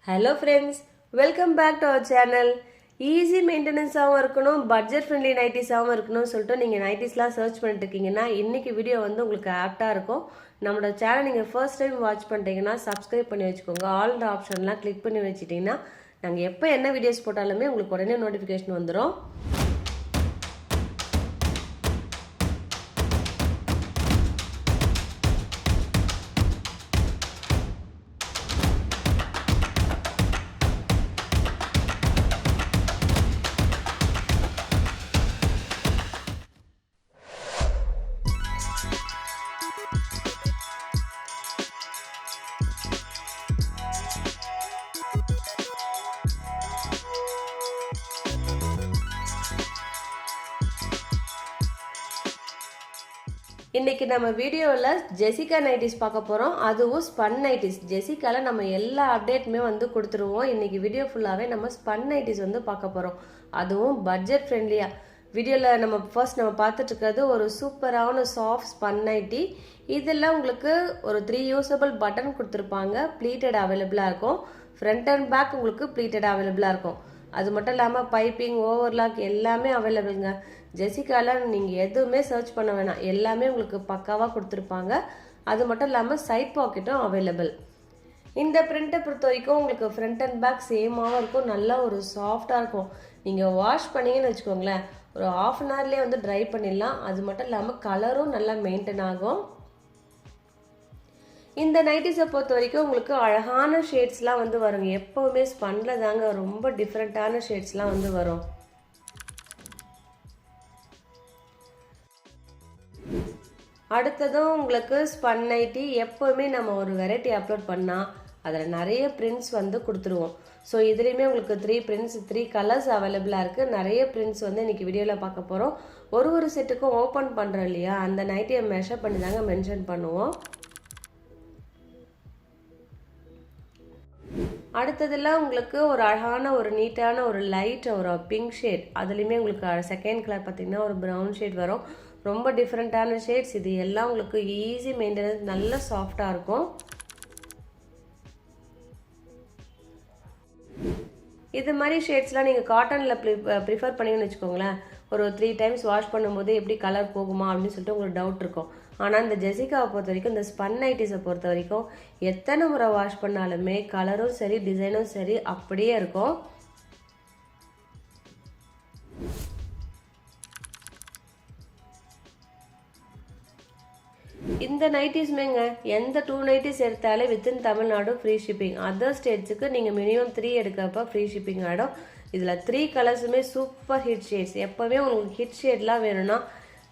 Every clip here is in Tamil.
Hello friends, welcome back to our channel. Easy மெயின்டெனன்ஸாகவும் இருக்கணும், பட்ஜெட் ஃப்ரெண்ட்லி நைட்டிஸாகவும் இருக்கணும்னு சொல்லிட்டு நீங்கள் நைட்டிஸ்லாம் சர்ச் பண்ணிட்டு இருக்கீங்கன்னா இன்றைக்கி வீடியோ வந்து உங்களுக்கு ஆப்டாக இருக்கும். நம்மளோட சேனல் நீங்கள் ஃபர்ஸ்ட் டைம் வாட்ச் பண்ணிட்டீங்கன்னா சப்ஸ்கிரைப் பண்ணி வச்சுக்கோங்க. ஆல் த ஆப்ஷன்லாம் கிளிக் பண்ணி வச்சுட்டிங்கன்னா நாங்கள் எப்போ என்ன வீடியோஸ் போட்டாலுமே உங்களுக்கு உடனே நோட்டிஃபிகேஷன் வந்துடும். இன்னைக்கு நம்ம வீடியோவில் ஜெசிகா நைட்டிஸ் பார்க்க போகிறோம். அதுவும் ஸ்பன் நைட்டிஸ். ஜெசிகாவில் நம்ம எல்லா அப்டேட்டுமே வந்து கொடுத்துருவோம். இன்னைக்கு வீடியோ ஃபுல்லாகவே நம்ம ஸ்பன் நைட்டிஸ் வந்து பார்க்க போகிறோம். அதுவும் பட்ஜெட் ஃப்ரெண்ட்லியாக. வீடியோவில் நம்ம பார்த்துட்டு இருக்கிறது ஒரு சூப்பரான சாஃப்ட் ஸ்பன் நைட்டி. இதெல்லாம் உங்களுக்கு ஒரு 3 யூசபிள் பட்டன் கொடுத்துருப்பாங்க. ப்ளீட்டட் அவைலபிளாக இருக்கும். ஃப்ரண்ட் அண்ட் பேக் உங்களுக்கு ப்ளீட்டட் அவைலபிளாக இருக்கும். அது மட்டும் இல்லாமல் பைப்பிங், ஓவர்லாக் எல்லாமே அவைலபிளுங்க. ஜெசிகாவில் நீங்கள் எதுவுமே சர்ச் பண்ண வேணாம், எல்லாமே உங்களுக்கு பக்காவாக கொடுத்துருப்பாங்க. அது மட்டும் இல்லாமல் சைட் பாக்கெட்டும் அவைலபிள். இந்த பிரிண்ட்டை பொறுத்த வரைக்கும் உங்களுக்கு ஃப்ரண்ட் அண்ட் பேக் சேமாகவும் இருக்கும். நல்லா ஒரு சாஃப்டாக இருக்கும். நீங்கள் வாஷ் பண்ணிங்கன்னு வச்சுக்கோங்களேன், ஒரு ½ அன் ஹவர்லேயே வந்து ட்ரை பண்ணிடலாம். அது மட்டும் இல்லாமல் கலரும் நல்லா மெயின்டைன் ஆகும். இந்த நைட்டிஸை பொறுத்த வரைக்கும் உங்களுக்கு அழகான ஷேட்ஸ்லாம் வந்து வருங்க. எப்போவுமே ஸ்பன்னில் தாங்க ரொம்ப டிஃப்ரெண்ட்டான ஷேட்ஸ்லாம் வந்து வரும். அடுத்ததும் உங்களுக்கு ஸ்பன் நைட்டி. எப்போவுமே நம்ம ஒரு வெரைட்டி அப்லோட் பண்ணால் அதில் நிறைய பிரிண்ட்ஸ் வந்து கொடுத்துருவோம். ஸோ இதுலேயுமே உங்களுக்கு 3 பிரிண்ட்ஸ், 3 கலர்ஸ் அவைலபிளாக இருக்குது. நிறைய பிரிண்ட்ஸ் வந்து இன்றைக்கி வீடியோவில் பார்க்க போகிறோம். ஒரு செட்டுக்கும் ஓப்பன் பண்ணுறோம் இல்லையா, அந்த நைட்டியை மெஷர் பண்ணி தாங்க மென்ஷன் பண்ணுவோம். அடுத்ததெல்லாம் உங்களுக்கு ஒரு அழகான ஒரு நீட்டான ஒரு லைட் ஒரு பிங்க் ஷேட். அதுலேயுமே உங்களுக்கு செகண்ட் கலர் பார்த்தீங்கன்னா ஒரு ப்ரௌன் ஷேட் வரும். ரொம்ப டிஃப்ரெண்ட்டான ஷேட்ஸ். இது எல்லாம் உங்களுக்கு ஈஸி மெயின்டெனன்ஸ், நல்ல சாஃப்டாக இருக்கும். இது மாதிரி ஷேட்ஸ்லாம் நீங்கள் காட்டனில் ப்ரிஃபர் பண்ணிங்கன்னு வச்சுக்கோங்களேன், ஒரு 3 டைம்ஸ் வாஷ் பண்ணும்போது எப்படி கலர் போகுமா அப்படின்னு சொல்லிட்டு உங்களுக்கு டவுட் இருக்கும். ஆனால் இந்த ஜெசிகாவை பொறுத்த வரைக்கும், இந்த ஸ்பன் நைட்டிஸை பொறுத்த வரைக்கும் எத்தனை முறை வாஷ் பண்ணாலுமே கலரும் சரி டிசைனும் சரி அப்படியே இருக்கும். இந்த நைட்டிஸ்மேங்க எந்த 2 நைட்டிஸ் எடுத்தாலே within Tamil Nadu free shipping. Other ஸ்டேட்ஸுக்கு நீங்கள் மினிமம் 3 எடுக்கப்போ ஃப்ரீ ஷிப்பிங் ஆகிடும். இதில் 3 கலர்ஸுமே சூப்பர் ஹிட் ஷேட்ஸ். எப்போவுமே உங்களுக்கு ஹிட் ஷேட்லாம் வேணும்னா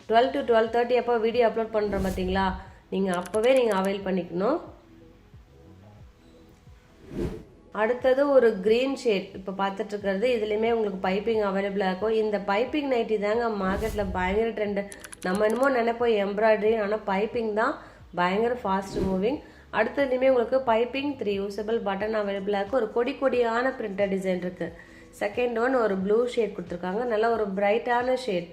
12 to 12:30 எப்போ வீடியோ அப்லோட் பண்ணுறோம் பார்த்தீங்களா, நீங்கள் அப்போவே நீங்கள் அவைல் பண்ணிக்கணும். அடுத்தது ஒரு க்ரீன் ஷேட் இப்போ பார்த்துட்ருக்கிறது. இதுலேயுமே உங்களுக்கு பைப்பிங் அவைலபிளாக இருக்கும். இந்த பைப்பிங் நைட்டி தாங்க மார்க்கெட்டில் பயங்கர ட்ரெண்டு. நம்ம என்னமோ நினைப்போம் எம்ப்ராய்டரி, ஆனால் பைப்பிங் தான் பயங்கர ஃபாஸ்ட் மூவிங். அடுத்ததுலேயுமே உங்களுக்கு பைப்பிங் 3 யூசபிள் பட்டன் அவைலபிளாக இருக்கும். ஒரு கொடியான பிரிண்டட் டிசைன் இருக்குது. செகண்ட் ஒன் ஒரு ப்ளூ ஷேட் கொடுத்துருக்காங்க, நல்ல ஒரு பிரைட்டான ஷேட்.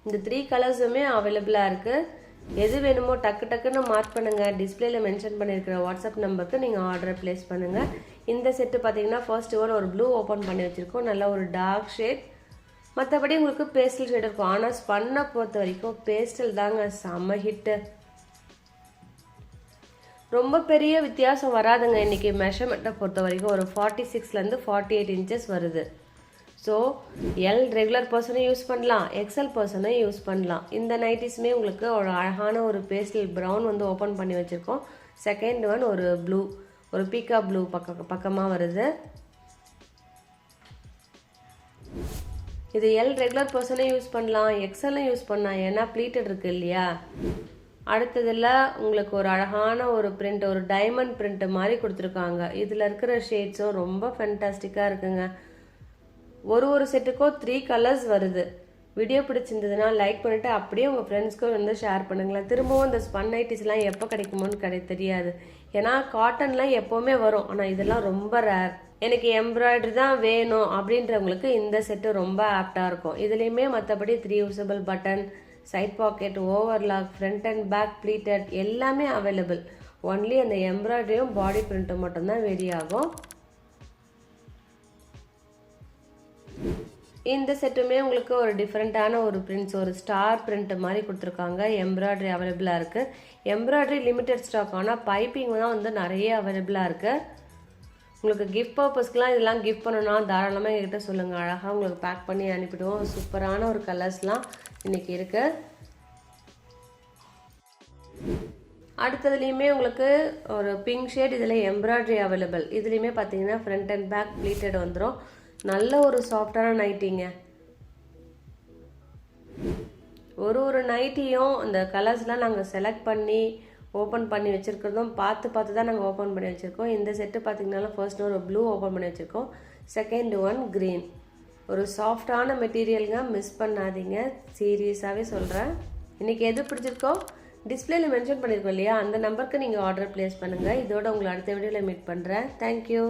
இந்த 3 கலர்ஸுமே அவைலபிளாக இருக்குது. எது வேணுமோ டக்குன்னு மார்க் பண்ணுங்கள். டிஸ்பிளேல மென்ஷன் பண்ணியிருக்கிற வாட்ஸ்அப் நம்பருக்கு நீங்கள் ஆர்டரை ப்ளேஸ் பண்ணுங்கள். இந்த செட்டு பார்த்தீங்கன்னா ஃபர்ஸ்ட் ஒன் ஒரு ப்ளூ ஓப்பன் பண்ணி வச்சுருக்கோம், நல்ல ஒரு டார்க் ஷேட். மற்றபடி உங்களுக்கு பேஸ்டல் ஷேட் இருக்கும். ஆனால் ஸ்பன்னை பொறுத்த வரைக்கும் பேஸ்டல் தாங்க செம்ம ஹிட்டு. ரொம்ப பெரிய வித்தியாசம் வராதுங்க. இன்றைக்கி மெஷர்மெண்ட்டை பொறுத்த வரைக்கும் ஒரு 46லேருந்து 48 இன்ச்சஸ் வருது. ஸோ எல் ரெகுலர் பர்சனும் யூஸ் பண்ணலாம், எக்ஸல் பர்சனும் யூஸ் பண்ணலாம். இந்த நைட்டிஸுமே உங்களுக்கு ஒரு அழகான ஒரு பேஸ்டல் ப்ரௌன் வந்து ஓப்பன் பண்ணி வச்சுருக்கோம். செகண்ட் ஒன் ஒரு ப்ளூ, ஒரு பீக்கா ப்ளூ பக்கமாக வருது. இது எல் ரெகுலர் பர்சனும் யூஸ் பண்ணலாம், எக்ஸலும் யூஸ் பண்ணலாம், ஏன்னா ப்ளீட்டட் இருக்குது இல்லையா. அடுத்ததில் உங்களுக்கு ஒரு அழகான ஒரு பிரிண்ட், ஒரு டைமண்ட் பிரிண்ட் மாதிரி கொடுத்துருக்காங்க. இதில் இருக்கிற ஷேட்ஸும் ரொம்ப ஃபேண்டாஸ்டிக்காக இருக்குங்க. ஒரு செட்டுக்கும் 3 கலர்ஸ் வருது. வீடியோ பிடிச்சிருந்ததுன்னா லைக் பண்ணிவிட்டு அப்படியே உங்கள் ஃப்ரெண்ட்ஸ்க்கும் வந்து ஷேர் பண்ணுங்களேன். திரும்பவும் இந்த ஸ்பன் நைட்டிஸ்லாம் எப்போ கிடைக்குமோன்னு தெரியாது. ஏன்னா காட்டன்லாம் எப்போவுமே வரும், ஆனால் இதெல்லாம் ரொம்ப ரேர். எனக்கு எம்ப்ராய்டரி தான் வேணும் அப்படின்றவங்களுக்கு இந்த செட்டு ரொம்ப ஆப்டாக இருக்கும். இதுலேயுமே மற்றபடி 3 usable button, side pocket, overlock, front and back pleated எல்லாமே அவைலபிள். ஒன்லி அந்த எம்ப்ராய்டரியும் பாடி பிரிண்ட்டும் மட்டும்தான் வெரி ஆகும். இந்த செட்டுமே உங்களுக்கு ஒரு டிஃப்ரெண்ட்டான ஒரு பிரிண்ட்ஸ், ஒரு ஸ்டார் பிரிண்ட் மாதிரி கொடுத்துருக்காங்க. எம்ப்ராய்டரி அவைலபிளாக இருக்குது. எம்ப்ராய்டரி லிமிடெட் ஸ்டாக், ஆனால் பைப்பிங் தான் வந்து நிறைய அவைலபிளாக இருக்குது. உங்களுக்கு கிஃப்ட் பர்பஸ்க்குலாம் இதெல்லாம் கிஃப்ட் பண்ணணும்னா தாராளமாக என்கிட்ட சொல்லுங்கள். அழகாக உங்களுக்கு பேக் பண்ணி அனுப்பிடுவோம். சூப்பரான ஒரு கலர்ஸ்லாம் இன்றைக்கி இருக்குது. அடுத்ததுலேயுமே உங்களுக்கு ஒரு பிங்க் ஷேட், இதில் எம்ப்ராய்டரி அவைலபிள். இதுலேயுமே பார்த்தீங்கன்னா ஃப்ரண்ட் அண்ட் பேக் ப்ளீட்டட் வந்துடும். நல்ல ஒரு சாஃப்டான நைட்டிங்க. ஒரு நைட்டியும் அந்த கலர்ஸ்லாம் நாங்கள் செலக்ட் பண்ணி ஓப்பன் பண்ணி வச்சுருக்கிறதும் பார்த்து தான் நாங்கள் ஓப்பன் பண்ணி வச்சுருக்கோம். இந்த செட்டு பார்த்தீங்கன்னா ஃபர்ஸ்ட் ஒரு ப்ளூ ஓப்பன் பண்ணி வச்சுருக்கோம். Second one green. ஒரு சாஃப்டான மெட்டீரியலுங்க, மிஸ் பண்ணாதீங்க, சீரியஸாகவே சொல்கிறேன். இன்றைக்கி எது பிடிச்சிருக்கோ டிஸ்பிளேல மென்ஷன் பண்ணியிருக்கோம் இல்லையா, அந்த நம்பருக்கு நீங்கள் ஆர்டர் ப்ளேஸ் பண்ணுங்கள். இதோட உங்களை அடுத்த வீடியோவில் மீட் பண்ணுறேன். தேங்க்யூ.